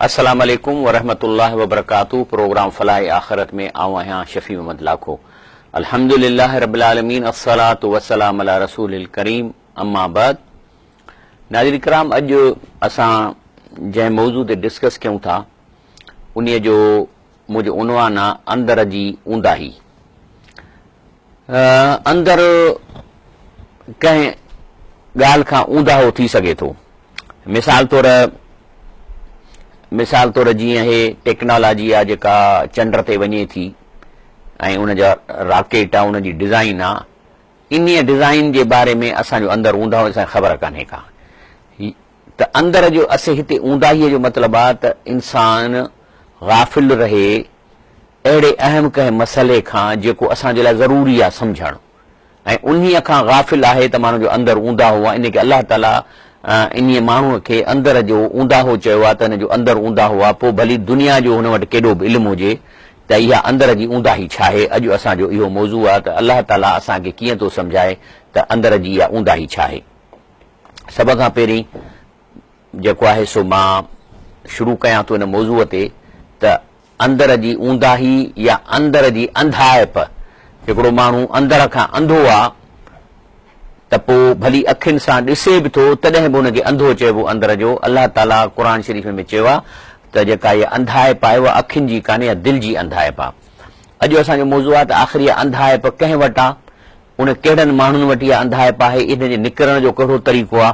अस्सलाम वालेकुम वरहमतुल्लाहि वबरकातुहू। प्रोग्राम फलाह आखिरत में आऊं आहियां शफी मोहम्मद लाखो। अल्हम्दुलिल्लाह रब्बिल आलमीन, अस्सलातु वस्सलाम अला रसूलिल करीम, अम्मा बाद। नाज़रीन किराम, अॼु असां जंहिं मौज़ू ते डिस्कस कयूं था उन जो मुंहिंजो उनवान आहे अंदर जी ऊंदाही। अंदर कंहिं ॻाल्हि खां ऊंदाहो थी सघे थो। मिसाल तौर जीअं हे टेक्नोलॉजी आहे जेका चंड ते वञे थी ऐं उन जा रॉकेट आहे, उन जी डिज़ाइन आहे, इन डिज़ाइन जे बारे में असांजो अंदर ऊंदाहो असांखे ख़बर कान्हे का। त अंदर जो असे हिते ऊंदाहीअ जो मतिलबु आहे त इंसान गाफ़िल रहे अहिड़े अहम कंहिं मसइले खां जेको असांजे लाइ ज़रूरी आहे सम्झणु, ऐं उन्हीअ खां गाफ़िल आहे त माण्हू जो अंदर ऊंदाहो आहे। इन खे अलाह ताला इन माण्हूअ खे अंदर जो ऊंदाहो चयो आहे। त हिन जो अंदर ऊंदाहो आहे, पोइ भली दुनिया जो हुन वटि केॾो बि इल्मु हुजे त इहा अंदर जी ऊंदाही छा आहे। अॼु असांजो इहो मौज़ू आहे त अलाह ताला असांखे कीअं थो सम्झाए त अंदर जी इहा ऊंदाही छा आहे। सभ खां पहिरीं जेको आहे सो मां शुरू कयां थो हिन मौज़ूअ ते त अंदर जी ऊंदाही या अंदर जी अंधाइप। हिकिड़ो माण्हू अंदर खां अंधो आहे त पोइ भली अखियुनि सां ॾिसे बि थो, तॾहिं बि हुनखे अंधो चइबो अंदर जो। अलाह ताला क़ुर शरीफ़ में चयो आहे त जेका इहा अंधाइप आहे उहा अखियुनि जी कान्हे, या दिलि जी अंधाइप आहे। अॼु असांजो मौज़ू आहे त आख़िर इहा अंधाइप कंहिं वटि आहे, उन कहिड़नि माण्हुनि वटि इहा अंधाइप आहे, इन जे निकिरण जो कहिड़ो तरीक़ो आहे।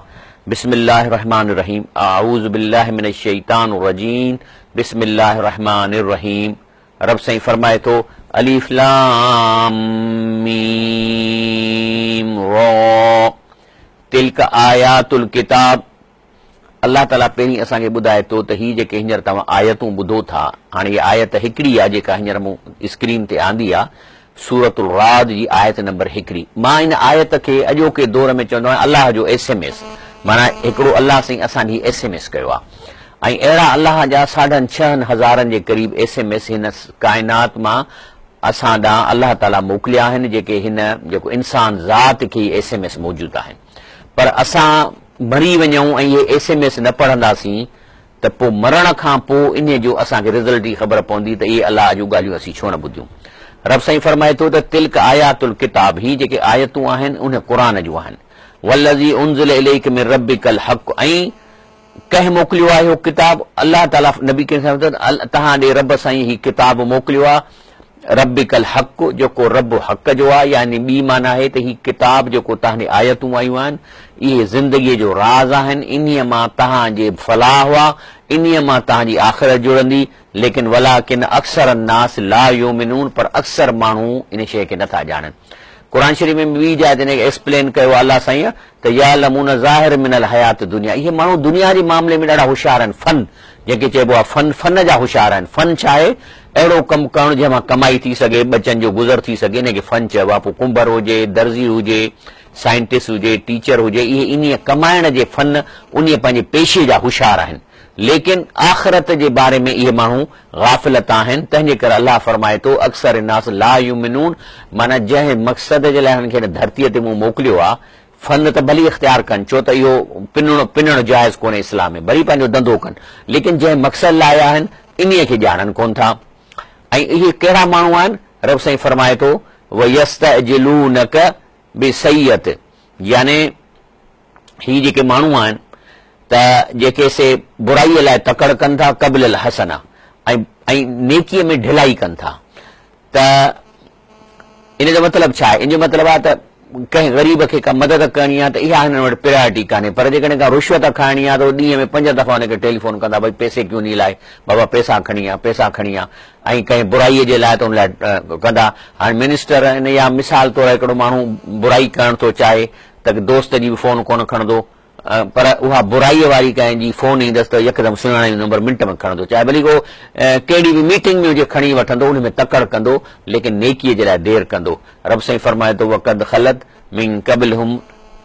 बिस्मिल्लाहिर रहमानिर रहीम, आऊज़ु बिल्लाहि मिनश शैतानिर रजीम, बिस्मिल्लाहिर रहमानिर रहीम। रब साईं फरमाए थो, अलिफ लाम मीम रा तिल्क आयातुल किताब। अल्लाह ताला पहिरीं असांखे ॿुधाए थो त हीअ जेके हींअर तव्हां आयतूं ॿुधो था, हाणे इहा आयत हिकिड़ी आहे जेका हींअर मूं स्क्रीन ते आंदी आहे, सूरतुल राद जी आयत नंबर 1। मां इन आयत खे अॼोके दौर में चवंदो आहियां अलाह जो SMS, माना हिकिड़ो अलाह साईं असांजी SMS कयो आहे। ऐं अहिड़ा अलाह जा 6,500 जे क़रीब SMS हिन काइनात मां असां ॾांहुं अलाह ताला मोकिलिया आहिनि, जेके हिन जेको इंसान ज़ात खे SMS मौजूदु आहिनि। पर असां मरी वञूं ऐं इहे SMS न पढ़ंदासीं त पोइ मरण खां पोइ इन जो असांखे रिज़ल्ट जी ख़बर पवंदी त इहे अलाह जूं ॻाल्हियूं असीं छो न ॿुधियूं। रब साईं फरमाए थो त तिल्क आयातुल किताब, ही जेके आयतूं आहिनि उन क़ुर जूं आहिनि। वल्लज़ी उन्ज़िल इलैक मिन रब्बिकल हक़, ऐं कंहिं मोकिलियो आहे इहो किताब। अलाह ताला नबी खे तव्हां ॾे रब साईं ही किताब मोकिलियो आहे। रब्बिकल हक़, जेको रब हक़ जो आहे, यानी ॿी माना आहे त ही किताब जेको तव्हां ॾे आयतूं आयूं आहिनि इहे ज़िंदगीअ जो राज़ आहिनि। इन्हीअ मां तव्हांजे फलाह हुआ, इन्हीअ मां तव्हांजी आख़िरत जुड़ंदी। लेकिन वलाकिन अक्सर नास ला युमिनून, पर अक्सर माण्हू इन शइ खे नथा ॼाणनि। क़ुर शरीफ़ में ॿी जाइ ते एक्सप्लेन कयो अलाह साईं त यालमून ज़ाहिर मिनल हयात दुनिया। इहे माण्हू दुनिया जे मामले में ॾाढा होशियार आहिनि। फन जंहिंखे चइबो आहे फन जा होशियार आहिनि। फन छा आहे? अहिड़ो कमु करणु जंहिंमां कमाई थी सघे, बचनि जो गुज़र थी सघे, इनखे फन चइबो आहे। पोइ कुंभर हुजे, दर्ज़ी हुजे, साइंटिस्ट हुजे, टीचर हुजे, इहे इन कमाइण जे फन उन पंहिंजे पेशे जा होशियार आहिनि। लेकिन आख़िरत जे बारे में इहे माण्हू गाफ़िलत आहिनि। तंहिंजे करे अलाह फरमाए थो अक्सर नास ला युमिनून, माना जंहिं मक़सद जे लाइ हुननि खे धरतीअ ते मूं मोकिलियो आहे, फन त भली इख़्तियार कनि, छो त इहो पिनणु जाइज़ कोन्हे इस्लाम में, भली पंहिंजो धंधो कनि, लेकिन जंहिं मक़सद लाइ आहिनि इन्हीअ खे ॼाणनि कोन था। ऐं इहे कहिड़ा माण्हू आहिनि? रब साईं फरमाए थो वयस्तअजिलूनक बिसय्यत, यानी ही जेके माण्हू आहिनि त जेके से बुराईअ लाइ तकड़ कनि था, क़बल हसना, ऐं नेकीअ में ढिलाई कनि था। त इन जो मतिलबु छा आहे? इन जो मतिलबु आहे त कंहिं ग़रीब खे का मदद करणी आहे त इहा हिन वटि प्रायोरिटी कान्हे। पर जेकॾहिं का रुश्वत खाइणी आहे त ॾींहं में 5 दफ़ा हुनखे टेलीफोन कंदा, भई पैसे क्यों नहीं लाए, बाबा पैसा खणी आ, पैसा खणी आ। ऐं कंहिं बुराईअ जे लाइ त हुन लाइ कंदा। हाणे मिनिस्टर आहिनि, या मिसाल तौरु हिकिड़ो माण्हू बुराई करणु थो चाहे त दोस्त जी बि फ़ोन कोन खणंदो, पर उहा बुराईअ वारी कंहिंजी फ़ोन ईंदसि त यकदमि सुञाणे नंबर मिंट में खणंदो, चाहे भली को कहिड़ी बि मीटिंग में हुजे खणी वठंदो, उन में तकड़ कंदो, लेकिन नेकीअ जे लाइ देरि कंदो। रब साईं फरमाए थो वक़द ख़लत मिन क़बलहुम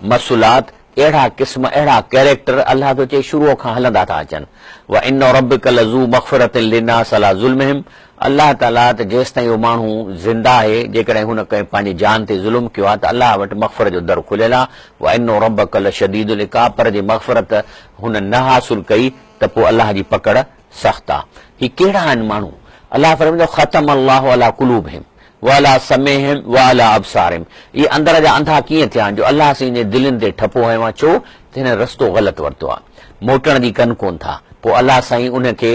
मसूलात, अहिड़ा क़िस्म अहिड़ा कैरेक्टर अलाह थो चए शुरूअ खां हलंदा था अचनि। व इन रब्बक लज़ू मग़फ़िरतिन लिन्नास अला ज़ुल्मिहिम, अलाह ताला त जेसि ताईं उहो माण्हू ज़िंदा आहे, जेकॾहिं हुन कंहिं पंहिंजे जान ते ज़ुल्म कयो आहे त अलाह वटि मग़फ़िरत जो दर खुलियल आहे। व इनो रब्बक लशदीदुल इक़ाब, पर जे मग़फ़िरत हुन न हासिल कई त पोइ अलाह जी पकड़ सख़्तु आहे। ही कहिड़ा आहिनि माण्हू? अलाह फरमाईंदो ख़तम अल्लाहु अला कुलूबिहिम व अला समीहिम व अला अबसारिहिम। इहे अंदर जा अंधा कीअं थिया आहिनि जो अलाह साईं जे दिलनि ते ठपो हयो आहे, छो त हिन रस्तो ग़लति वरितो आहे, मोटण जी कनि कोन था। पोइ अलाह साईं उनखे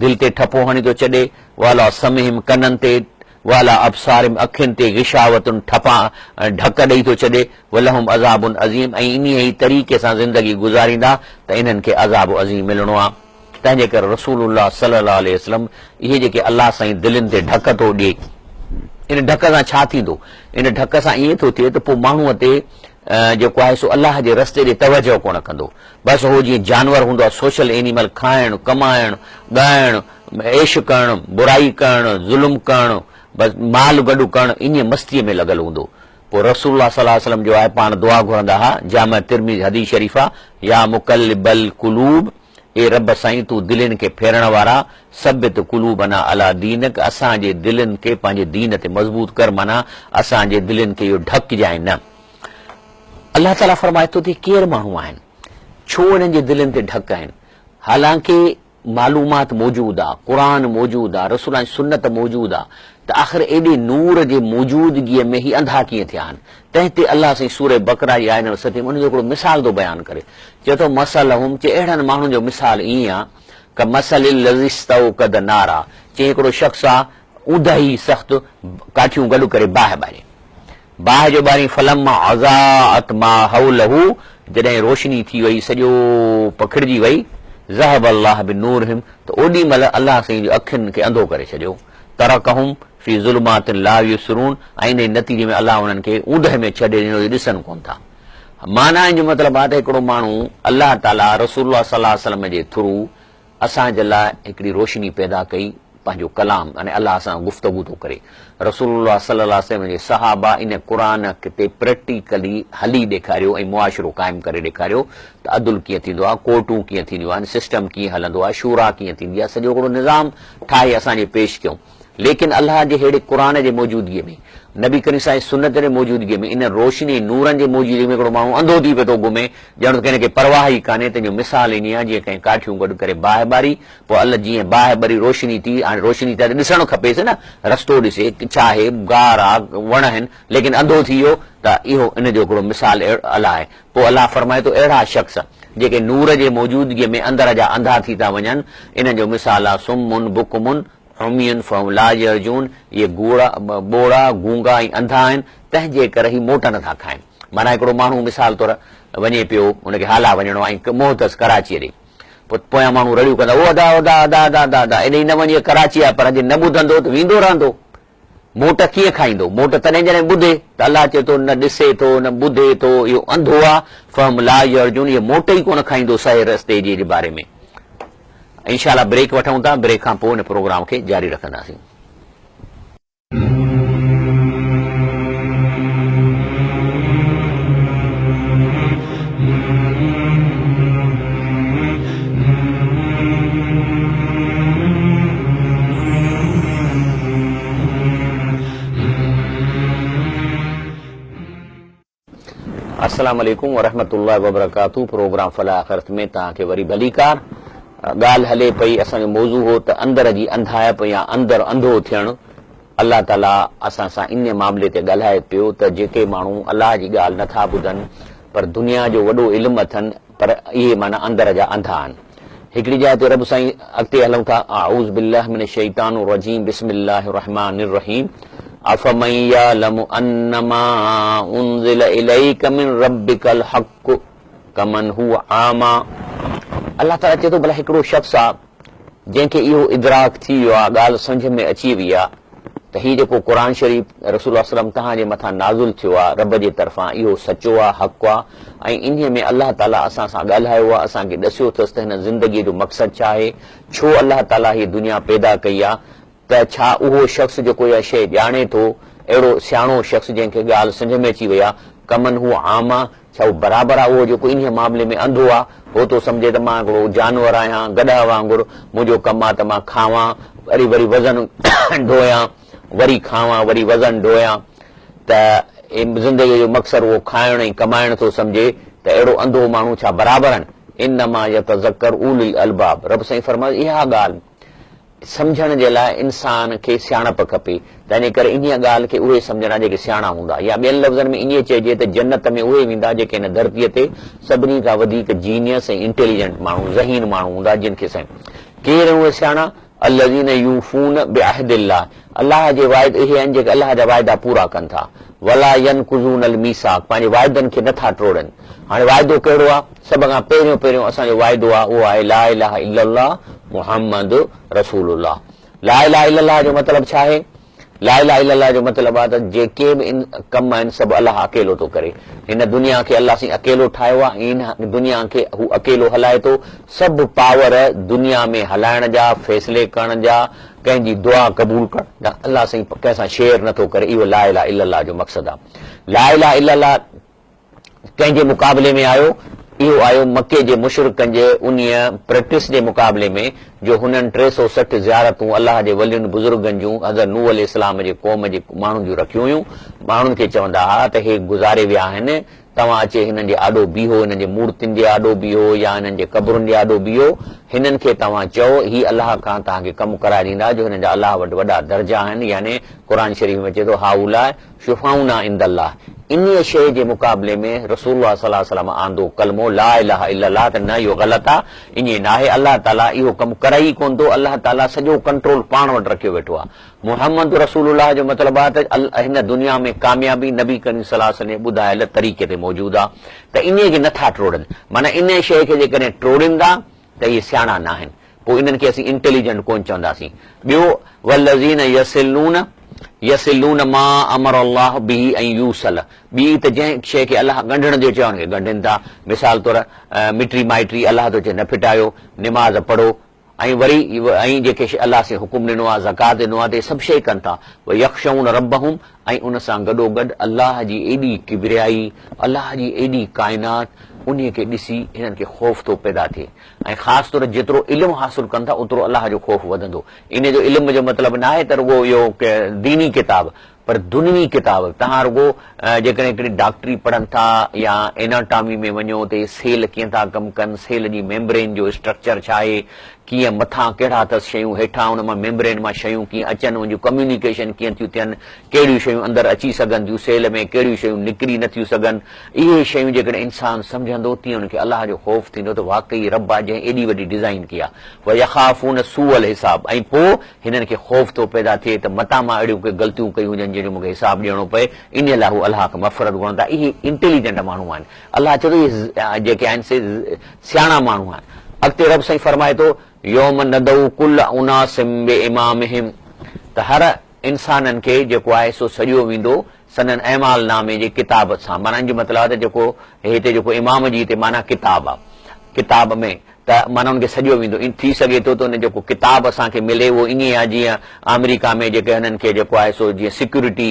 दिलि ते ठपो हणी थो छॾे, व अला समीहिम कननि ते, वाला अबसारिम अखियुनि ते गिशावतुनि ठपा ढक ॾेई थो छॾे, वलहुम अज़ाबुन अज़ीम, ऐं इन ई तरीक़े सां ज़िंदगी गुज़ारींदा त इन्हनि खे अज़ाब अज़ीम मिलणो आहे। तंहिंजे करे रसूलुल्लाह सल्लल्लाहु अलैहि वसल्लम इहे जेके अलाह साईं दिलनि ते ढक थो ॾिए, इन ढक सां छा थींदो? इन ढक सां ईअं थो थिए त पोइ माण्हूअ ते जेको आहे सो अलाह जे रस्ते ॾे तवजो कोन कंदो। बसि उहो जीअं जानवर हूंदो आहे, सोशल एनिमल, खाइणु, कमाइणु, ॻाइणु, ऐश करणु, बुराई करणु, ज़ुल्म करणु, बसि माल गॾु करणु, इन मस्तीअ में लॻल हूंदो। पोइ रसूलुल्लाह सल्लल्लाहु अलैहि वसल्लम जो आहे पाण दुआ घुरंदा हुआ, जामा तिरमिज़ी हदीस शरीफ़ा, या मुक़ल्लिबल कुलूब, ए रब साईं तूं दिलनि खे फेरण वारा, सबित कुलूबना अला दीनक, असांजे दिलनि खे पंहिंजे दीन ते मज़बूत कर, माना असांजे दिलनि खे इहो ढकिजांइ न। अलाह ताला फरमाए थो त केरु माण्हू आहिनि, छो इन्हनि जे दिलनि ते ढक आहिनि? हालांकि मालूमात मौजूदु आहे, क़ुर मौजूदु आहे, रसूल जी सुन्नत मौजूदु आहे, त आख़िर एॾे नूर जे मौजूदगीअ में ही अंधा कीअं थिया आहिनि? तंहिं ते अलाह साईं सूरह बकरा जी आयत नंबर 7 में उनजो हिकिड़ो मिसाल थो बयानु करे, चए थो मसलहुम, चए अहिड़नि माण्हुनि जो मिसाल ईअं आहे क मसलिल लज़ी इस्तौक़द नारा, चए हिकिड़ो शख़्स आहे ऊंदहि सख़्तु काठियूं गॾु करे बाहि ॿारे, बाहि जो ॿारी, फलम्मा अज़ाअत मा हौलहू, जॾहिं रोशनी थी वई, सॼो पखिड़िजी वई, ज़हब अल्लाह बिनूरहिम, त ओॾी महिल अलाह साईं जी अखियुनि खे अंधो करे छॾियो, तरकहुम फी ज़ुल्मातिन ला युबसिरून, ऐं इन नतीजे में अलाह उन्हनि खे ऊंदहि में छॾे ॾिनो, ॾिसनि कोन था। माना जो मतिलबु आहे त हिकिड़ो माण्हू अलाह ताला रसूलुल्लाह सल्लल्लाहु अलैहि वसल्लम जे थ्रू असांजे लाइ हिकिड़ी रोशनी पैदा कई, पंहिंजो कलाम, अने अलाह सां गुफ़्तगू थो करे। रसूलुल्लाह सल्लल्लाहु अलैहि वसल्लम जे सहाबा इन क़ुर ते प्रैक्टिकली हली ॾेखारियो ऐं मुआशिरो क़ाइमु करे ॾेखारियो त अदुल कीअं थींदो आहे, कोर्टूं कीअं थींदियूं आहिनि, सिस्टम कीअं हलंदो आहे, शूरा कीअं थींदी आहे, सॼो हिकिड़ो निज़ाम ठाहे असांजे पेश कयूं। लेकिन अलाह जे अहिड़े क़ुर जे मौजूदगीअ में, नबी करीम साईं सुन्नत जे मौजूदगीअ में, इन रोशनी नूरनि जे मौजूदगीअ में हिकिड़ो माण्हू अंधो थी पियो थो घुमे, ॼण कंहिं खे परवाह ई कान्हे। तंहिंजो मिसाल ईंदी आहे जीअं कंहिं काठियूं गॾु करे बाहि ॿारी, पोइ अल जीअं बाहि ॿरी रोशनी थी, हाणे रोशनी त ॾिसणु खपेसि न, रस्तो ॾिसे, छा आहे, गार आहे, वण आहिनि, लेकिन अंधो थी वियो, त इहो इन जो हिकिड़ो मिसाल अलाह आहे। पोइ अलाह फरमाए थो अहिड़ा शख़्स जेके नूर जे मौजूदगीअ में अंदर जा अंधा थी था वञनि, इन जो मिसाल आहे सुम्मुन बुकुमुन उमियुन फहम ला यरजून, इहे ॿोड़ा गूंगा ऐं अंधा आहिनि, तंहिंजे करे ही मोट नथा खाइनि। माना हिकिड़ो माण्हू मिसाल तौरु वञे पियो, हुनखे हाला वञिणो आहे ऐं मोह अथसि कराचीअ ॾे, पोइ पोयां माण्हू रड़ियूं कंदा, ओ अदा अदा अदा अदा अदा अदा, एॾे न वञे, कराची आहे, पर अॼु न ॿुधंदो त वेंदो रहंदो। मोट कीअं खाईंदो? मोट तॾहिं जॾहिं ॿुधे, त अलाह चए थो न ॾिसे थो न ॿुधे थो, इहो अंधो आहे। फहम ला यरजून, इहो मोट ई कोन खाईंदो सही रस्ते जे बारे में। इंशाअल्लाह ब्रेक वठूं था, ब्रेक खां पोइ हिन प्रोग्राम खे जारी रखंदासीं। अस्सलाम वालेकुम वरहमतुल्लाहि वबरकातुहू। प्रोग्राम फलाह आख़िरत में तव्हांखे वरी भलीकार। ॻाल्हि हले पई, असांजो मौज़ू हो त अंदर जी अंधाइप या अंदर अंधो थियणु। अलाह ताला असां सां इन मामले ते ॻाल्हाए पियो त जेके माण्हू अलाह जी ॻाल्हि नथा ॿुधनि पर दुनिया जो वॾो इल्मु अथनि, पर इहे माना अंदर जा अंधा आहिनि। हिकिड़ी जाइ ते रब साईं अॻिते हलूं था, आऊज़ बिल्लाहि मिनश शैतानिर रजीम, बिस्मिल्लाहिर रहमानिर रहीम, अफमन यअलमु अन्नमा उनज़िल इलैक मिन रब्बिकल हक़्क़ु कमन हुवा आमा। अलाह ताला चए थो भला हिकिड़ो शख़्स आहे जंहिंखे इहो इदराक थी वियो आहे, ॻाल्हि सम्झ में अची वई आहे त हीउ जेको क़ुर शरीफ़ रसूल सल्लम तव्हांजे मथां नाज़ुल थियो आहे रब जे तरफ़ां, इहो सचो आहे, हक़ आहे, ऐं इन में अलाह ताला असां सां ॻाल्हायो आहे, असांखे ॾसियो अथसि त हिन ज़िंदगीअ जो मक़सदु छा आहे, छो अलाह ताला हीअ दुनिया पैदा कई आहे, त छा उहो शख़्स जेको इहा शइ ॼाणे थो, अहिड़ो सियाणो शख़्स जंहिंखे ॻाल्हि सम्झ में अची वई आहे, कमन हू आमा, छा उहो बराबरि आहे उहो जेको इन मामले में अंधो आहे, हो तो सम्झे त मां हिकिड़ो जानवर आहियां, गॾा वांगुरु, मुंहिंजो कमु आहे त मां खावां, वरी वज़न ढोयां, वरी खावां, वरी वज़न ढोयां, त ज़िंदगीअ जो मक़सदु उहो खाइणु ऐं कमाइण थो सम्झे, त अहिड़ो अंधो माण्हू छा बराबरि आहिनि? इन्नमा यतज़क्कर उलुल अलबाब। रब साईं फरमायो इहा ॻाल्हि सम्झण जे लाइ इंसान खे सियाणप खपे, तंहिंजे करे इन ॻाल्हि खे उहे सम्झंदा जेके सियाणा हूंदा। या ॿियनि लफ़्ज़नि में ईअं चइजे त जन्नत में उहे वेंदा जेके हिन धरतीअ ते सभिनी खां वधीक जीनियस ऐं इंटेलिजेंट माण्हू, ज़हीन माण्हू हूंदा, जिन खे साईं केर उहे सियाणा अल्लज़ीन यूफ़ून बिअहदिल्लाह, अलाह जे वाइदा इहे आहिनि जेके अलाह जा वाइदा पूरा कनि था। वला यनकुज़ूनल मीसाक, पंहिंजे वाइदनि खे नथा टोड़नि। हाणे वाइदो कहिड़ो आहे? सभ खां पहिरियों असांजो वाइदो आहे उहो आहे ला इलाहा इल्लल्लाह मुहम्मद रसूलुल्लाह। ला इलाहा इल्लल्लाह जो मतिलबु छा आहे? ला इलाहा इल्लल्लाह जो मतिलबु आहे त जेके बि कम आहिनि सभु अलाह अकेलो थो करे। हिन दुनिया खे अलाह साईं अकेलो ठाहियो आहे, हिन दुनिया खे हू अकेलो हलाए थो। सभु पावर दुनिया में हलाइण जा, फ़ैसिले करण जा, कंहिंजी दुआ क़बूल करण जा अलाह साईं कंहिंसां शेयर नथो करे। इहो ला इलाहा इल्लल्लाह जो मक़सदु आहे। ला इलाहा इल्लल्लाह कंहिंजे मुक़ाबले में आयो? इहो आयो मके जे मुशरिकनि जे उन प्रैक्टिस जे मुक़ाबले में जो हुननि 360 ज़ियारतूं अलाह जे वलियुनि बुज़ुर्गनि जूं हज़रत नूह अलैहिस्सलाम जे क़ौम जे माण्हुनि जूं रखियूं हुयूं। माण्हुनि खे चवंदा हुआ त हे गुज़ारे विया आहिनि, तव्हां अचे हिननि जे आॾो बीहो, हिननि जे मूर्तियुनि जे आॾो बीहो या हिननि जे क़बरुनि जे आॾो बीहो। हिननि खे तव्हां चओ ही अलाह खां तव्हांखे कमु कराए ॾींदा जो हिननि जा अलाह वटि वॾा दर्जा आहिनि। यानी क़ुर शरीफ़ में चए थो हाउला शुफ़ाउना इंदल्लाह। इन शइ जे मुक़ाबले में रसूलुल्लाह सल्लल्लाहु अलैहि वसल्लम आंदो कलमो ला इलाहा इल्लल्लाह त न इहो ग़लति आहे, ईअं न आहे। अलाह ताला इहो कमु कराई कोन थो, अलाह ताला सॼो कंट्रोल पाण वटि रखियो वेठो आहे। मुहम्मद रसूलुल्लाह जो मतिलबु आहे त हिन दुनिया में कामयाबी नबी करीम सल्लल्लाहु अलैहि वसल्लम ॿुधायल तरीक़े ते मौजूदु आहे, त इन खे नथा टोड़नि। माना इन शइ खे जेकॾहिं टोड़ींदा त इहे सियाणा न आहिनि, पोइ इन्हनि खे असीं इंटेलिजेंट कोन चवंदासीं। ॿियो वल्लज़ीन यसिलून मा अमर अल्लाह बिही ऐं यूसल, ॿी त जंहिं शइ खे अलाह ॻंढण जो चयो हुनखे ॻंढनि था। मिसाल तौर मिटी माइटी अलाह थो चए न फिटायो, निमाज़ पढ़ो, ऐं वरी ऐं जेके अलाह से हुकुम ॾिनो आहे, ज़कात ॾिनो आहे, त सभु शइ कनि था। यख़्शऊन रब्बहुम, ऐं उन सां गॾोगॾु अलाह जी एॾी किबरियाई, अलाह जी एॾी काइनात, उन खे ॾिसी हिननि खे ख़ौफ़ थो पैदा थिए। ऐं ख़ासि तौर जेतिरो इल्मु हासिलु कनि था ओतिरो अलाह जो ख़ौफ़ वधंदो। इन जो इल्म जो मतिलबु न आहे त रुगो इहो दीनी किताब, पर दुनियावी किताब। तव्हां रुगो जेकॾहिं हिकिड़ी डॉक्टरी पढ़नि था या एनाटॉमी में वञो त सेल कीअं था कमु कनि, सेल जी मेम्ब्रेन जो स्ट्रक्चर छा आहे, कीअं मथां कहिड़ा अथसि शयूं, हेठां हुन मां मेम्ब्रेन मां शयूं कीअं अचनि, उनजूं कम्यूनिकेशन कीअं थियूं थियनि, कहिड़ियूं शयूं अंदरि अची सघनि थियूं सेल में, कहिड़ियूं शयूं निकिरी नथियूं सघनि। इहे शयूं जेकॾहिं इंसानु सम्झंदो तीअं हुनखे अलाह जो ख़ौफ़ थींदो त वाक़ई रब आहे जंहिं एॾी वॾी डिज़ाइन कई आहे। वरी यख़ाफ़ून सूअल हिसाब, ऐं पोइ हिननि खे ख़ौफ़ थो पैदा थिए त मतां मां अहिड़ियूं के ग़लतियूं कयूं हुजनि जंहिंजो मूंखे हिसाब ॾियणो पए। इन लाइ हू अलाह खे मफ़रत घुरनि था। इहे इंटेलिजेंट माण्हू आहिनि। अलाह चए थो इहे जेके आहिनि से सियाणा माण्हू आहिनि। अॻिते रब साईं फरमाए थो यौम नदउ कुल उनासिम बिइमामिहिम, त हर इंसाननि खे जेको आहे सो सॼो वेंदो सनन अहमाल नामे जे किताब सां। माना इन जो मतिलबु आहे त जेको हिते जेको इमाम जी हिते माना किताब आहे, किताब में त माना हुनखे सॼो वेंदो। थी सघे थो त हुन जेको किताब असांखे मिले उहो ईअं आहे जीअं अमेरिका में जेके हुननि खे जेको आहे सो जीअं सिक्यूरिटी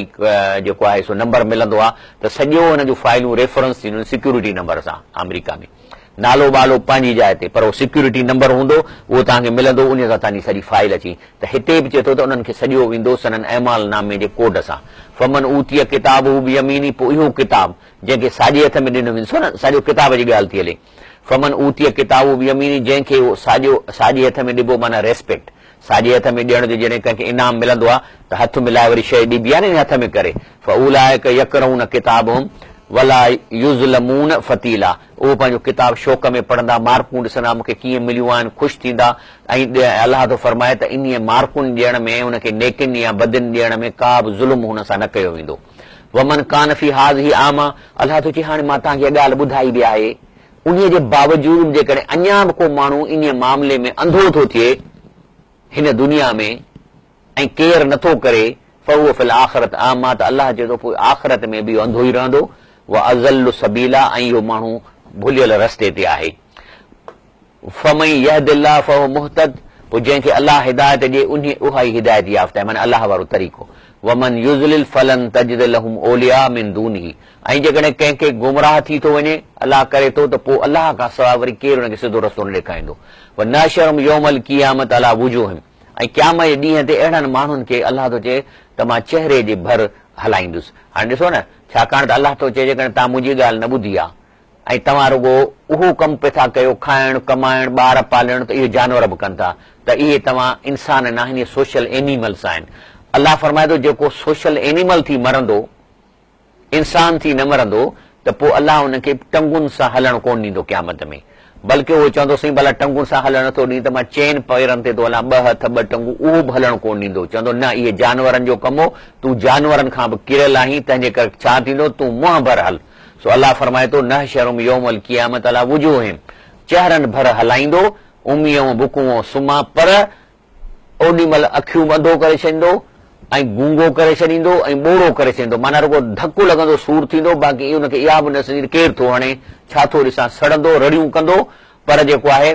जेको आहे सो नंबर मिलंदो आहे, त सॼो हुन जूं फाइलूं रेफरेंस थींदियूं सिक्यूरिटी नंबर सां। अमेरिका में नालो बालो पंहिंजी जाइ ते, पर उहो सिक्यूरिटी नंबर हूंदो, उहो तव्हांखे मिलंदो, उन सां तव्हांजी सॼी फाइल अची। त हिते बि चए थो त उन्हनि खे सॼो वेंदो सनन अहमाल नामे जे कोड सां। फमन ऊतीअ किताब हू बि यमीनी, पोइ इहो किताब जंहिंखे साॼे हथ में ॾिनो वेंदो न, सॼो किताब जी ॻाल्हि थी हले। फमन ऊतीअ किताब हू बि यमीनी, जंहिंखे उहो साॼे हथ में ॾिबो, माना रेस्पेक्ट। साॼे हथ में ॾियण जो जॾहिं कंहिंखे इनाम मिलंदो आहे त हथ मिलाए वरी शइ ॾिबी आहे न हथ में करे। फउलाइक यकरऊन किताबहुम वला युज़लमून फतीला, उहो पंहिंजो किताब शौक़ में पढ़ंदा, मार्कूं ॾिसंदा मूंखे कीअं मिलियूं आहिनि, ख़ुशि थींदा। ऐं अलाह थो फरमाए त इन मार्कुनि ॾियण में, उनखे नेकिन या बदिन ॾियण में का बि ज़ुल्म हुन सां न कयो वेंदो। वमन कान फी हाज़िही आमा, अलाह थो चए हाणे मां तव्हांखे ॻाल्हि ॿुधाई बि आहे, उन जे बावजूद जेकॾहिं अञा बि को माण्हू इन मामले में अंधो थो थिए हिन दुनिया में ऐं केयर नथो करे, फहुव फिल आख़िरत आमा, त अलाह चए थो पोइ आख़िरत में बि अंधो ई रहंदो। व अज़ल्लु सबीला, ऐं इहो माण्हू भुलियल रस्ते ते आहे। फमन यहदिल्लाह फहुव मुहतद, पोइ जंहिंखे अलाह हिदायत ॾिए उहा ई हिदायत याफ़्ता आहे, माना अलाह वारो तरीक़ो। वमन युज़लिल फलन तजिद लहुम औलिया मिन दूनिही, ऐं जेकॾहिं कंहिंखे गुमराह थी थो वञे अलाह करे थो त पोइ अलाह खां सवाइ वरी केरु हुनखे सिधो रस्तो न ॾेखारींदो। व नशरुम यौमल क़ियामत अला वुजूहिम, ऐं क़यामत जे ॾींहं ते अहिड़नि माण्हुनि खे अलाह थो चए त मां चहिरे जे भर हलाईंदुसि। हाणे ॾिसो न, छाकाणि त अलाह थो चए जेकॾहिं तव्हां मुंहिंजी ॻाल्हि न ॿुधी आहे ऐं तव्हां रुगो उहो कमु पिया था कयो, खाइण कमाइण ॿार पालण, त इहे जानवर बि कनि था, त इहे तव्हां इंसान न आहिनि, इहे सोशल एनिमल्स आहिनि। अलाह फरमाए थो जेको सोशल एनिमल थी मरंदो, इंसान थी न मरंदो, त पोइ अलाह हुनखे टंगुनि सां हलणु कोन ॾींदो क़यामत में, बल्कि उहो चवंदो साईं भला टंगुनि सां हलणु नथो ॾीं त मां चइनि पेरनि ते थो हलां, ॿ हथ ॿ टंगूं, उहो बि हलणु कोन ॾींदो। चवंदो न इहे जानवरनि जो कमु हो, तूं जानवरनि खां बि किरियल आहीं, तंहिंजे करे छा थींदो, तूं मुंहं भर हल। सो अलाह फरमाए थो न शरुम यौमल क़ियामत अला वुजूहिम, चेहरनि भर हलाईंदो, उमीअ बुकूं सुम्हा, पर ओॾी महिल अखियूं बंदो करे छॾींदो ऐं गूंगो करे छॾींदो ऐं ॿोड़ो करे छॾींदो, माना रुगो धकु लॻंदो, सूर थींदो, बाक़ी हुनखे इहा बि न सॼी केरु थो हणे, छा थो ॾिसां, सड़ंदो रड़ियूं कंदो, पर जेको आहे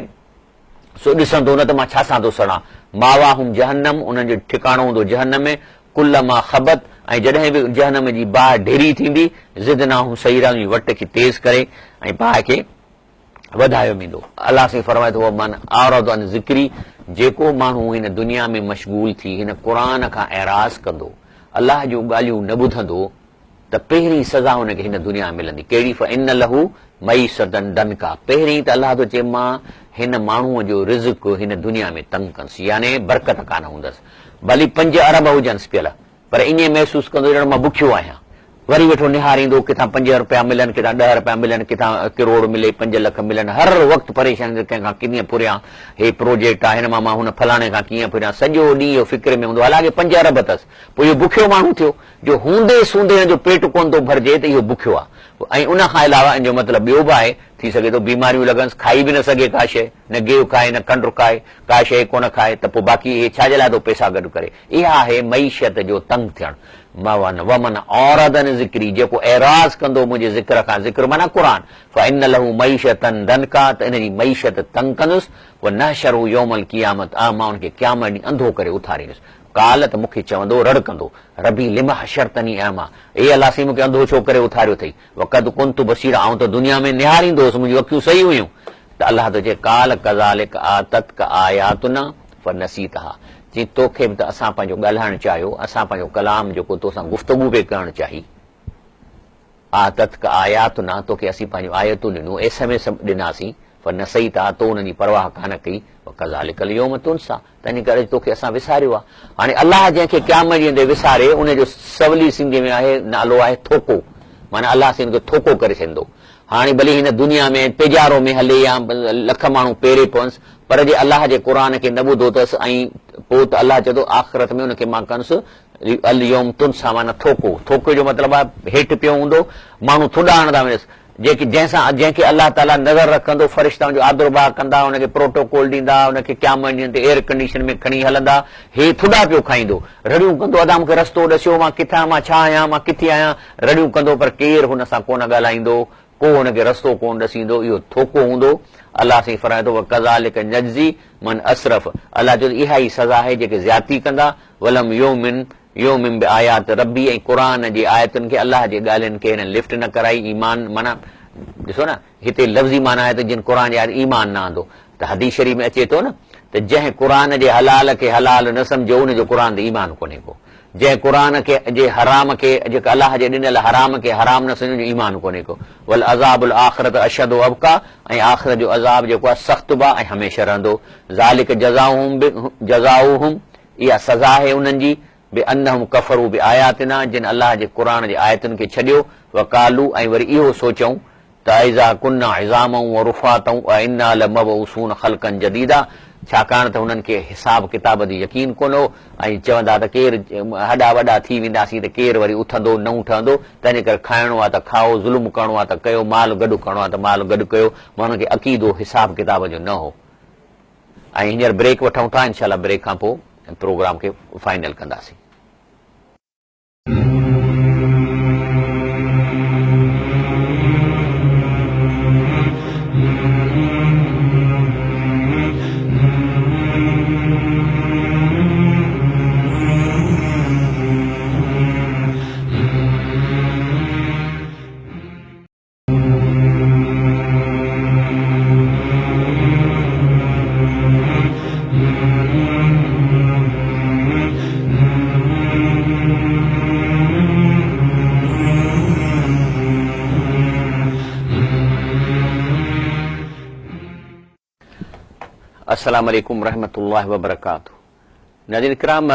सो ॾिसंदो न त मां छा सां थो सड़ां। मावा हुम जहन्नम, उन्हनि जो ठिकाणो हूंदो जहन्नम में, कुल मां ख़बत, ऐं जॾहिं बि जहन्नम जी बाहि ढेरी थींदी, ज़िदना हुम सईरा जी वट खे तेज़ करे ऐं बाहि खे वधायो वेंदो। अलाह साईं फरमाए थो मन आरद अन ज़िक्री, जेको माण्हू हिन दुनिया में मशगूल थी हिन क़ुर खां एराज़ कंदो, अलाह जूं ॻाल्हियूं न ॿुधंदो, त पहिरीं सज़ा हुनखे हिन दुनिया में मिलंदी। कहिड़ी इन लहू मई सदन दनका, पहिरीं त अलाह थो चए मां हिन माण्हूअ जो रिज़्क हिन दुनिया में तंग कंदुसि, यानी बरकत कान हूंदसि, भली 5 अरब हुजनिसि पियल, पर ईअं महसूसु कंदो ॼण मां बुखियो आहियां। वरी वेठो निहारींदो, किथां 5 रुपया मिलनि, किथां 10 रुपया मिलनि, किथां करोड़ मिले, 5 लख मिलनि, हर वक़्तु परेशान, कंहिंखां कीअं पुरियां, हे प्रोजेक्ट आहे हिन मां हुन फलाणे खां कीअं पुरियां, सॼो ॾींहुं इहो फिक्र में हूंदो, हालांकि 5 अरब अथसि, पोइ इहो बुखियो माण्हू थियो, जो हूंदे सूंदे जो पेट कोन थो भरिजे त इहो बुखियो आहे। ऐं उन खां अलावा इन जो मतिलबु ॿियो बि आहे, थी सघे थो बीमारियूं लॻनि, खाई बि न सघे का शइ, न गेव खाए न खंडु खाए, का शइ कोन खाए, त पोइ बाक़ी इहे छाजे लाइ थो पैसा गॾु करे। इहा आहे मईशत जो तंग थियणु। वमन औरदन ज़िक्री, जेको एराज़ कंदो मुंहिंजे ज़िक्र खां, ज़िक्र माना क़ुर, फ़इन लहू मईशतन दनका, त इन जी मईशत तंग कंदुसि, व नहशरु यौमल क़ियामत, मां हुनखे क़यामत ॾींहुं अंधो करे उथारींदुसि। काल त मूंखे चवंदो रड़कंदो, रबी लिमा हशरतनी अमा, ए अलाह साईं मूंखे अंधो छो करे उथारियो अथई, वक़द कुंतु बसीर, आऊं त दुनिया में निहारींदो हुउसि, मुंहिंजूं अखियूं सही हुयूं। त अलाह थो चए काल कज़ालिक आततक आयातुना फनसीतहा, जीअं तोखे बि त असां पंहिंजो ॻाल्हाइणु चाहियो, असां पंहिंजो कलाम जेको तोसां गुफ़्तगू पे करणु चाही, आततक आयातुना, तोखे असीं पंहिंजूं आयतूं ॾिनूं, SMS ॾिनासीं, फनसीतहा, तो उन्हनि जी परवाह कान कई, कज़ालिकल यौम तुनसा, तंहिंजे करे तोखे असां विसारियो आहे। हाणे अलाह जंहिंखे क़यामत ॾींहं ते विसारे, उनजो सवली सिंधीअ में आहे नालो आहे थोको, माना अलाह साईं खे थोको करे छॾींदो। हाणे भली हिन दुनिया में तेजारो में हले या लख माण्हू पेरे पवंसि, पर जे अलाह जे क़ुर खे न ॿुधो अथसि, ऐं पोइ त अलाह चए थो आख़िरत में हुनखे मां कंदुसि अल यौम तुनसा, माना थोको। थोको जो मतिलबु आहे हेठि पियो हूंदो, माण्हू थुॾा हणंदा वञसि, जंहिंखे अलाह ताला नज़र रखंदो, फ़रिश्ता जो आदरबाह कंदा, हुनखे प्रोटोकॉल ॾींदा, हुनखे क़यामत ॾींहं ते एयर कंडीशन में खणी हलंदा, हे थुॾा पियो खाईंदो, रड़ियूं कंदो, अदा मूंखे रस्तो ॾसियो, मां किथां, मां छा आहियां, मां किथे आहियां, रड़ियूं कंदो, पर केरु हुन सां कोन ॻाल्हाईंदो, को हुनखे रस्तो कोन ॾसींदो, इहो थोको हूंदो। अलाह साईं फरमाए थो कज़ालिक नजज़ी मन असरफ, अलाह जो इहा ई सज़ा आहे जेके ज़्यादती कंदा, वलम योमिन बि आयात रबी, ऐं क़ुर जे आयतुनि खे, अलाह जे ॻाल्हियुनि खे हिन लिफ्ट न कराई, ईमान माना ॾिसो न, हिते लफ़्ज़ी माना आहे त जिन क़ुर जे ईमान न आंदो, त हदीस शरीफ़ में अचे थो न, त जंहिं क़ुर जे हलाल खे हलाल न सम्झो, उनजो क़ुर ते ईमान कोन्हे को, जंहिं क़ुर खे जे हराम खे, जेका अलाह जे ॾिनल हराम खे हराम न सम्झो, ईमान कोन्हे को। वल अज़ाबुल आख़िरत अशद अबका, ऐं आख़िरत जो अज़ाब जेको आहे सख़्तु बि ऐं हमेशह रहंदो। ज़ालिक जज़ाउहुम, इहा सज़ा आहे उन्हनि जी, बे अनहुम कफरू बि आयातिना, जिन अलाह जे क़ुर जे आयतुनि खे छॾियो, वकालू, ऐं वरी इहो सोचऊं त इज़ा कुन्ना इज़ामऊं व रुफ़ातऊं अ इन्ना लमबऊसून ख़ल्क़न जदीदा, छाकाणि त हुननि खे हिसाब किताब जी यकीन कोन हो, ऐं चवंदा त केरु हॾा वॾा थी वेंदासीं त केरु वरी उथंदो न उठंदो, तंहिंजे करे खाइणो आहे त खाओ, ज़ुल्म करिणो आहे त कयो, माल गॾु करिणो आहे त माल गॾु कयो, माण्हुनि खे अक़ीदो हिसाब किताब जो न हो। ऐं हींअर ब्रेक वठूं था, इनशाला ब्रेक खां पोइ प्रोग्राम खे फाइनल कंदासीं। अस्सलाम वालेकुम रहमतुल्लाहि व बरकातहू। नाज़रीन किराम,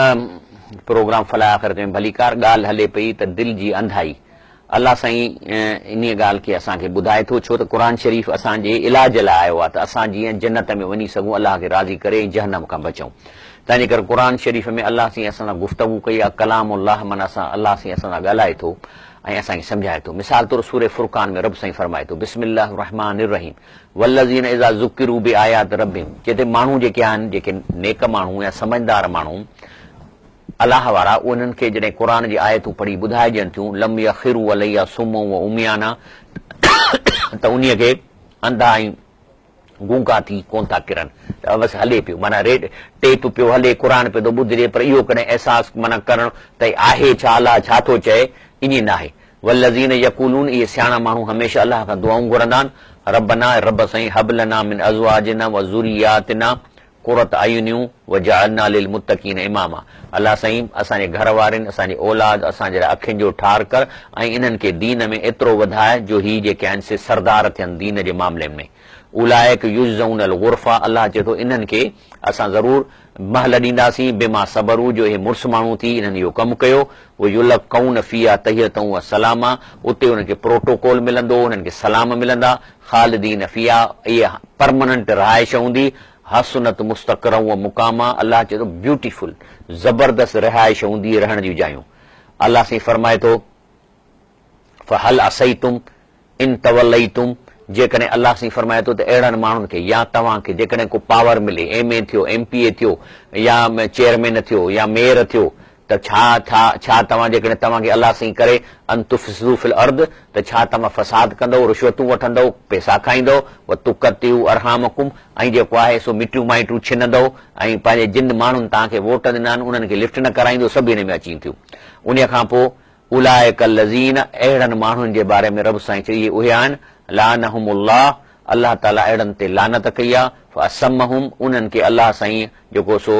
प्रोग्राम फलाह आख़िरत में भलीकार ॻाल्हि हले पई त दिलि जी अंधाई अल्लाह साईं इन ॻाल्हि खे असांखे ॿुधाए थो, छो त क़ुर शरीफ़ असांजे इलाज लाइ आयो आहे त असां जीअं जन्नत में वञी सघूं, अलाह खे राज़ी करे ऐं जहन्नम खां बचूं। तंहिंजे करे क़ुर शरीफ़ में अलाह साईं असां सां गुफ़्तगू कई आहे, कलाम अल्लाह माना अलाह साईं असां सां ॻाल्हाए थो ऐं असांखे सम्झाए थो। मिसाल तौरु सूरे फुरक़ान में रब साईं फरमाए थो, बिस्मिल्लाहिर रहमानिर रहीम वल्लज़ीन इज़ा ज़ुकिरू बिआयात रब्बिहिम, जिते माण्हू जेके आहिनि, जेके नेक माण्हू या समझदार माण्हू अलाह वारा, उन्हनि खे जॾहिं क़ुर जी आयतूं पढ़ी ॿुधाइजनि थियूं, लम यख़िरू अलैया सुम्म व उमियाना, त उन्हीअ खे अंधा ऐं गूंगा थी कोन था किरनि, त बसि हले पियो, माना टेप पियो हले, क़ुर पियो थो ॿुधिजे, पर इहो कॾहिं अहसासु माना करणु त आहे छा, अलाह छा थो चए, ईअं न आहे। वल्लज़ीन यक़ूलून, इहे सियाणा माण्हू हमेशह अलाह खां दुआऊं घुरंदा आहिनि, रब्बना, रब साईं, हब लना मिन अज़वाजिना व ज़ुर्रियातिना क़ुरत अयुनियूं वजअलना लिलमुत्तक़ीन इमामा, अलाह साईं असांजे घर वारनि, असांजी औलाद, असांजे लाइ अखियुनि जो ठार कर ऐं इन्हनि खे दीन में एतिरो वधाए जो ही जेके आहिनि से सरदार थियनि दीन जे मामले में। उलाइक युज़ऊन अल गुरफ़ा, अलाह चए थो इन्हनि खे असां ज़रूर महल ॾींदासीं, बिमा सबरू, जो हे मुड़ुस माण्हू थी इन्हनि इहो कमु कयो, उहो युलक़ऊन फ़ीहा तहियतऊं व सलामा, उते उन्हनि खे प्रोटोकॉल मिलंदो, उन्हनि खे सलाम मिलंदा, ख़ालिदीन फ़ीहा, इहा परमनेंट रहाइश हूंदी, हसनत मुस्तक़रऊं व मुकामा, अलाह चए थो ब्यूटीफुल ज़बरदस्त रहाइश हूंदी, रहण जूं जायूं। अलाह साईं फरमाए थो, फ़हल असैतुम इन तवल्लैतुम, जेकॾहिं अलाह साईं फरमाए थो त अहिड़नि माण्हुनि खे या तव्हांखे जेकॾहिं को पावर मिले, MA थियो, MPA थियो, या चेयरमैन थियो, या मेयर थियो, त छा तव्हां जेकॾहिं तव्हांखे अलाह साईं करे अन तुफ़्सिदू फिल अर्द, त छा तव्हां फ़साद कंदव, रिश्वतूं वठंदव, पैसा खाईंदव, व तुक़तियू अरहामकुम, ऐं जेको आहे सो मिटियूं माइटियूं छिनंदव, ऐं पंहिंजे जिन माण्हुनि तव्हांखे वोट ॾिना आहिनि उन्हनि खे लिफ्ट न कराईंदो, सभु हिन में अची थियूं। उन खां पोइ उलाइक लज़ीन, अहिड़नि माण्हुनि जे बारे में रब साईं चई, उहे आहिनि लानहुमुल्लाह, अलाह ताला अहिड़नि ते लानत कई आहे, फअसम्महुम, उन्हनि खे अलाह साईं जेको सो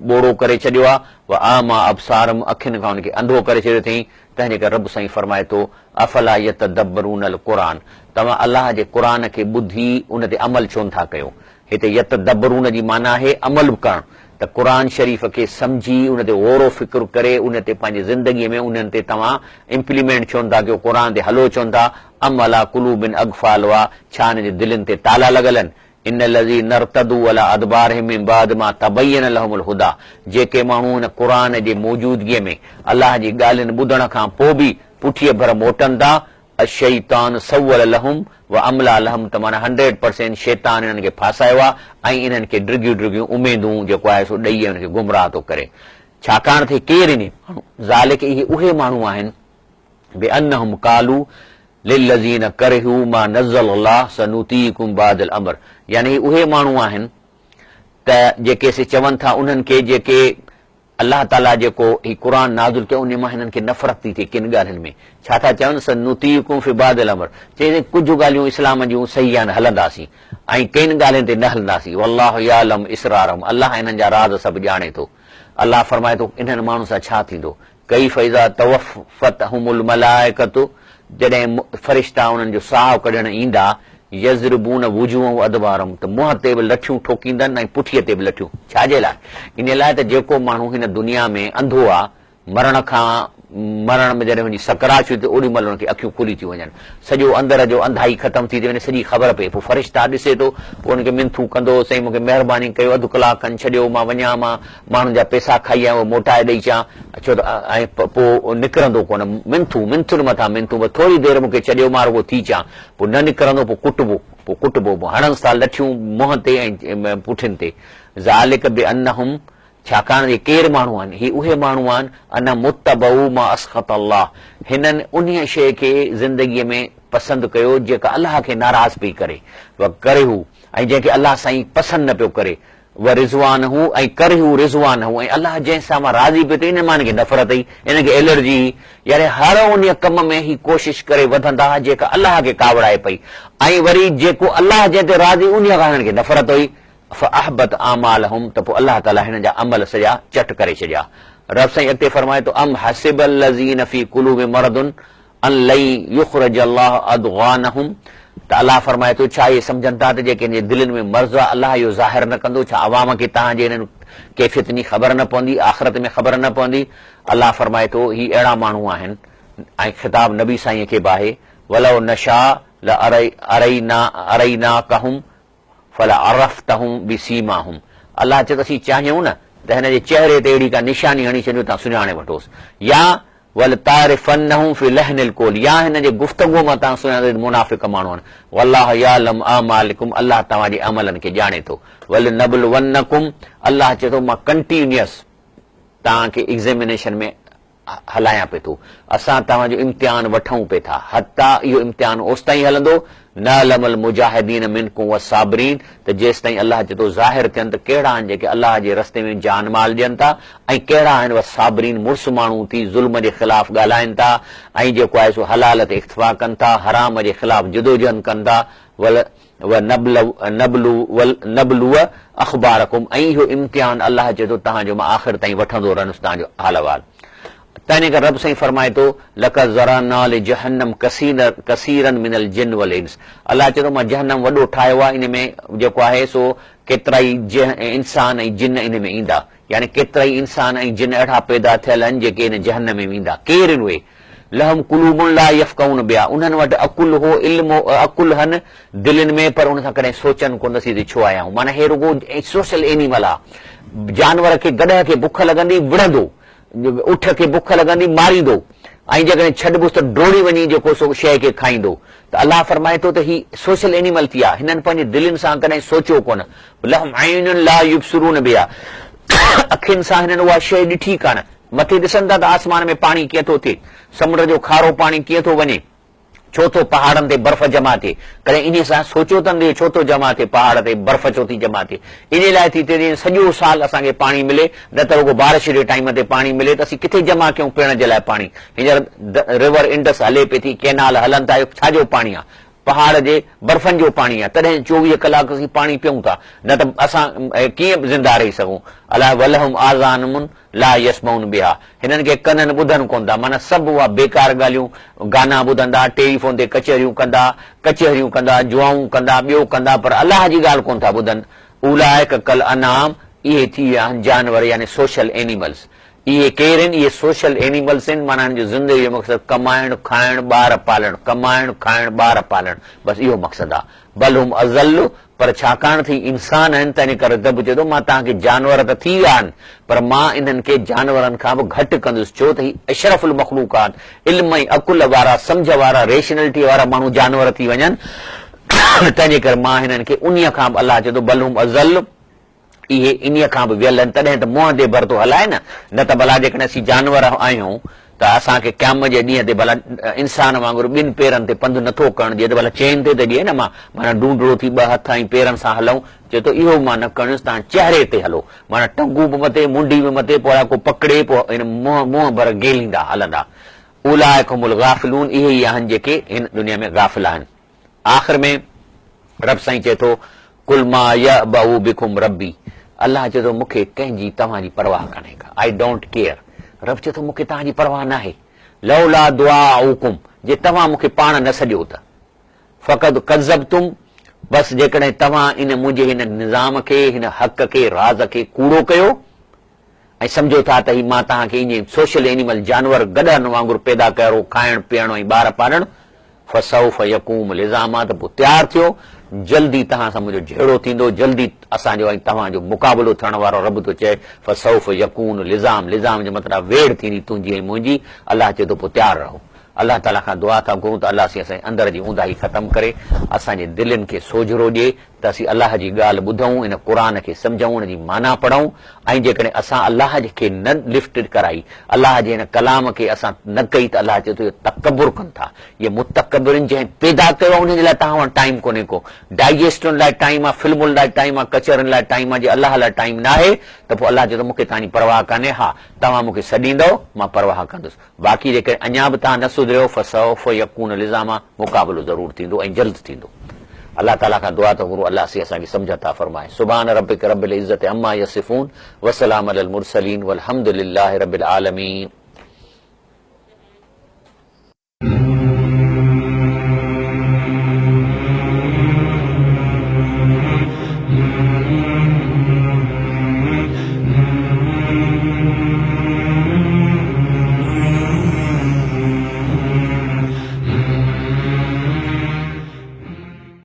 ॿोड़ो करे छॾियो आहे, व आमा अबसारम, अखियुनि खां उनखे अंधो करे छॾियो अथई। तंहिंजे करे रब साईं फरमाए थो, अफला यतदब्बरून अल क़ुरान, तव्हां अलाह जे क़ुर खे ॿुधी उन ते अमल छो नथा कयो। हिते यतदब्बरून जी माना आहे अमल करणु, त क़ुर शरीफ़ खे सम्झी उन ते गौर फिक्र करे उन ते पंहिंजी ज़िंदगीअ में उन्हनि ते तव्हां इम्प्लीमेंट छो नथा कयो, क़ुर ते हलो छो नथा। अमला कुलूबिन अगफालवा, छा हिन जे दिलनि ते ताला लॻल आहिनि। इन लज़ी नरतदू अला अदबारहिम मिन बाद मा तबय्यन लहुमुल हुदा, जेके माण्हू हिन क़ुर जे मौजूदगीअ में अलाह जी ॻाल्हियुनि ॿुधण खां पोइ बि पुठीअ भर मोटनि था, अशैतान सव्वल लहुम व अमला लहुम, त माना 100% शैतान इन्हनि खे फासायो आहे ऐं इन्हनि खे ड्रिगियूं ड्रिगियूं उमेदूं जेको आहे सो ॾेई उन्हनि खे गुमराह थो करे। छाकाणि त केरु इन माण्हू, ज़ालिक, इहे उहे माण्हू आहिनि, बेअन्नहुम कालू लिल्लज़ीन करहू मा नज़्ज़ल अल्लाह सनुतीकुम बादल अमर, यानी उहे माण्हू आहिनि त जेके से चवनि था उन्हनि खे जेके अलाह ताला जेको ही क़ुर नाज़िल कयो उन मां हिननि खे नफ़रत थी थिए किन ॻाल्हियुनि में। छा था चवनि, सनुतीकुम फी बादल अमर, चए कुझु ॻाल्हियूं इस्लाम जूं सही आहिनि, हलंदासीं, ऐं किन ॻाल्हियुनि ते न हलंदासीं। वल्लाहु यालम इसरारहम, अलाह हिननि जा राज़ सभु ॼाणे थो। अलाह फरमाए थो, इन्हनि माण्हुनि सां छा थींदो, कैफ़ इज़ा तवफ़तहुमुल मलाइकतु, जॾहिं फरिश्ता उन्हनि जो साहु कढण ईंदा, यज़रिबून वुजूहहुम अदबारहुम, त मुंहं ते बि लठियूं ठोकींदनि ऐं पुठीअ ते बि लठियूं। छाजे लाइ? इन लाइ त जेको माण्हू हिन दुनिया में अंधो आहे, मरण में जॾहिं वञी सकरात थी ओॾी महिल हुनखे अखियूं खुली थियूं वञनि, सॼो अंदर जो अंधाई ख़तमु थी वञे, सॼी ख़बर पए। पोइ फरिश्ता ॾिसे थो, पोइ हुनखे मिनथू कंदो, साईं मूंखे महिरबानी कयो, अधु कलाक खनि छॾियो, मां वञा, मां माण्हुनि जा पैसा खाई आहियां, उहो मोटाए ॾेई अचां, छो त ऐं पोइ निकिरंदो कोन, मिनथुनि मथां मिनथू, थोरी देरि मूंखे छॾियो, मां रुॻो थी अचां, पोइ न निकिरंदो, पोइ कुटबो, हणंसि था लठियूं मुंहं ते ऐं पुठियुनि ते। ज़ालिक बिअन्नहुम, छाकाणि केर माण्हू आहिनि, ही उहे माण्हू आहिनि, अन मुत्तबऊ मा अस्खत अल्लाह, हिननि उन शइ खे ज़िंदगीअ में पसंदि कयो जेका अलाह खे नाराज़ पई करे, व करे हू, ऐं जंहिंखे अलाह साईं पसंदि न पियो करे, व रिज़वान हू, ऐं करे हू रिज़वान हू, ऐं अलाह जंहिंसां मां राज़ी पियो थिए इन मां हिनखे नफ़रत ई, हिनखे एलर्जी, यानी हर उन कम में ही कोशिशि करे वधंदा जेका अलाह खे कावड़ाए पई, ऐं वरी जेको अलाह जंहिं ते राज़ी उन खां हिननि खे नफ़रत हुई। फअहबत आमालहुम, त पोइ अलाह ताला हिन जा अमल सॼा चट करे छॾिया। रब साईं अॻिते फरमाए थो, अम हसिबल लज़ीन फी कुलूबिहिम मरदुन अन लन युख़रिज अल्लाह अदग़ानहुम, त अलाह फरमाए थो छा इहे सम्झनि था त जेके दिलनि में मर्ज़ आहे अलाह इहो ज़ाहिर न कंदो? छा अवाम खे तव्हांजे हिननि कैफ़ियतनि जी ख़बर न पवंदी, आख़िरत में ख़बर न पवंदी? अलाह फरमाए थो ही अहिड़ा माण्हू आहिनि ऐं ख़िताब नबी साईं खे बि आहे, वलौ नशा ल अरैनाकहुम फलअरफ़्तहुम बिसीमाहुम। अलाह चए थो असीं चाहियूं न त हिन जे चेहरे ते अहिड़ी का निशानी हणी छॾियो तव्हां सुञाणे वठोसि, या वल तारिफ़न्नहुम फी लहनिल कौल, या हिन जे गुफ़्तगूअ मां तव्हां सुञाणे मुनाफ़िक़ माण्हू आहिनि। वल्लाहु याअलम अमालिकुम, अलाह तव्हांजे अमलनि खे ॼाणे थो। वल नबलवन्नकुम, अलाह चए थो मां कंटिन्यूअस तव्हांखे एग्ज़ामिनेशन में हलायां पे थो, असां तव्हांजो इम्तिहान वठूं पे था, हता इहो इम्तिहान ओसि ताईं हलंदो न लमल मुजाहिदीन मिनकुम वसाबरीन, त जेसि ताईं अलाह चए थो ज़ाहिर थियनि त कहिड़ा आहिनि जेके अलाह जे रस्ते में जान माल ॾियनि था, ऐं कहिड़ा आहिनि वसाबरीन मुड़ुस माण्हू थी ज़ुल्म जे ख़िलाफ़ ॻाल्हाइनि था, ऐं जेको आहे सो हलाल ते इख्तिफा कनि था, हराम जे ख़िलाफ़ जिदोजहद कनि था। नबलूअ अख़बारकुम, ऐं इहो इम्तिहान अलाह चए थो तव्हांजो मां आख़िर ताईं वठंदो रहंदुसि तव्हांजो हाल अहिवाल। तंहिं करे रब साईं फरमाए थो लक़द ज़रअना लिजहन्नम कसीरन मिनल जिन्न वल इंस, अलाह चए थो मां जहन्नम वॾो ठाहियो आहे, इन में जेको आहे सो केतिरा ई इंसान ऐं जिन इन में ईंदा, यानी केतिरा ई इंसान ऐं जिन अहिड़ा पैदा थियल आहिनि जेके इन जहन्नम में वेंदा। केर आहिनि उहे? लहम कुलूबुन ला यफ़क़हून बिहा, उन्हनि वटि अकुल हो, इल्म हो, अकुल हन दिलनि में, पर उन सां कॾहिं सोचनि कोन नसीं छो आया आहियूं। माना हे रुगो सोशल एनिमल आहे। जानवर खे गॾह खे बुख लॻंदी विढ़ंदो, उठ खे बुख लॻंदी मारींदो, ऐं जेकॾहिं छॾिबुसि त डोड़ी वञी जेको सो शइ खे खाईंदो। त अलाह फरमाए थो त ही सोशल एनिमल थी आहे, हिननि पंहिंजे दिलनि सां कॾहिं सोचियो कोन। लहम ऐनुन ला युबसिरून बिहा, अखियुनि सां हिननि उहा शइ ॾिठी कान। मथे ॾिसनि था त आसमान में पाणी कीअं थो थिए, समुंड जो खारो पाणी कीअं थो वञे, छो थो पहाड़नि ते बर्फ़ जमा थिए, कॾहिं इन सां सोचियो अथनि छो थो जमा थिए पहाड़ ते बर्फ़ छो थी जमा थिए? इन लाइ थी थिए सॼो साल असांखे पाणी मिले, न त रुगो बारिश जे टाइम ते पाणी मिले, त असीं किथे जमा कयूं पीअण जे लाइ पाणी? हींअर रिवर इंडस हले पई थी, कैनाल हलनि था, छाजो पाणी आहे? पहाड़ जे बर्फ़नि जो पाणी आहे, तॾहिं 24 कलाक असीं पाणी पियूं था, न त असां कीअं ज़िंदा रही सघूं? अलाह वलहुम आज़ानुन ला यस्मऊन बिहा, हिननि खे कननि ॿुधनि कोन था, माना सभु उहा बेकार ॻाल्हियूं, गाना ॿुधंदा, टेलीफोन ते कचहरियूं कंदा, जुआऊं कंदा, ॿियो कंदा, पर अलाह जी ॻाल्हि कोन था ॿुधनि। उलाइक कल अनाम, इहे थी विया आहिनि जानवर, यानी सोशल एनिमल्स। इहे केर आहिनि? इहे सोशल एनिमल्स आहिनि। माना हिन जो ज़िंदगी जो मक़सदु कमाइण, खाइण, ॿार पालण, कमाइण, खाइण, ॿार पालण, बसि इहो मक़सदु आहे। बलहुम अज़ल, पर छाकाणि थी इंसान आहिनि, तंहिं करे रब चए थो मां तव्हांखे जानवर त थी विया आहिनि, पर मां इन्हनि खे जानवरनि खां बि घटि कंदुसि, छो त ही अशरफुल मखलूकात, इल्म ऐं अकुल वारा, सम्झ वारा, रेशनलिटी वारा माण्हू जानवर थी वञनि, तंहिंजे करे मां हिननि खे उन्हीअ खां बि, अलाह चए थो बलहुम अज़ल, इहे इन्हीअ खां बि वियल आहिनि, तॾहिं त मुंहं ते भरतो हलाए न त भला जेकॾहिं असीं जानवर आहियूं त असांखे क़यामत जे ॾींहं ते भला इंसान वांगुरु ॿिनि पेरनि ते पंधु नथो करणु ॾिए, त भला चेन ते ॾिए न, माना डूंडड़ो थी 2 हथ ऐं पेरनि सां हलूं, चए थो इहो मां न करणुसि, तव्हां चेहरे ते हलो, माना टंगू बि मथे, मुंडी बि मथे, पोइ को पकड़े, पोइ मुंहं भर गेलींदा हलंदा। उलाइकुमुल गाफ़िलून, इहे ई आहिनि जेके हिन दुनिया में गाफ़िल आहिनि। आख़िर में रब साईं चए थो कुल मा यअबउ बिकुम रब्बी, अलाह चए थो मूंखे कंहिंजी तव्हांजी परवाह कान्हे का, आई डोंट केयर। रब चए थो मूंखे तव्हांजी परवाह न आहे। लौला दुआउकुम, जे तव्हां मूंखे पाण न सॼो त, फ़क़द कज़बतुम, बसि जेकॾहिं तव्हां इन मुंहिंजे हिन निज़ाम खे, हिन हक़ खे, राज़ खे कूड़ो कयो ऐं सम्झो था त ही मां तव्हांखे ईअं सोशल एनिमल जानवर गॾनि वांगुरु पैदा कयो, खाइण पीअण ऐं ॿार पालण, फसौफ यकूम लिज़ामा, त पोइ तयारु थियो, जल्दी तव्हां सां मुंहिंजो जहिड़ो थींदो, जल्दी असांजो ऐं तव्हांजो मुक़ाबिलो थियण वारो रब थो चए। फसौफ यकून लिज़ाम, लिज़ाम जो मतिलबु वेड़ थींदी तुंहिंजी ऐं मुंहिंजी। अलाह चए थो पोइ तयारु रहो। अलाह ताला खां दुआ था घुरूं त अलाह सां असांजे अंदर जी ऊंदाही ख़तमु करे, असांजे दिलनि खे सोझरो ॾिए त असीं अलाह जी ॻाल्हि ॿुधूं, इन क़ुर खे सम्झूं, उन जी माना पढ़ूं, ऐं जेकॾहिं असां अलाह खे न लिफ्ट कराई, अलाह जे हिन कलाम खे असां न कई, त अलाह चए थो इहो तकबुर कनि था। इहे मुतकबिरनि जंहिं पैदा कयो उन जे लाइ तव्हां वटि टाइम कोन्हे को, डाइजेस्टुनि लाइ टाइम आहे, फिल्मुनि लाइ टाइम आहे, कचहरियुनि लाइ टाइम आहे, जे अलाह लाइ टाइम न आहे त पोइ अलाह चए थो मूंखे तव्हांजी परवाह कान्हे। हा, तव्हां मूंखे सॾींदव, मां परवाह कंदुसि, बाक़ी जेकॾहिं अञा बि तव्हां न सुधरियो, फसौफ यकून लिज़ामा, मुक़ाबिलो ज़रूरु थींदो ऐं जल्द थींदो। अल्लाह ताला खां दुआ थो घुरूं, अल्लाह से असांखे सम्झ था फरमाए। सुभान रब्बिक रब्बिल इज़्ज़ति अम्मा यसिफून, वसलाम अलल मुरसलीन, वल्हम्दुलिल्लाहि रब्बिल आलमीन।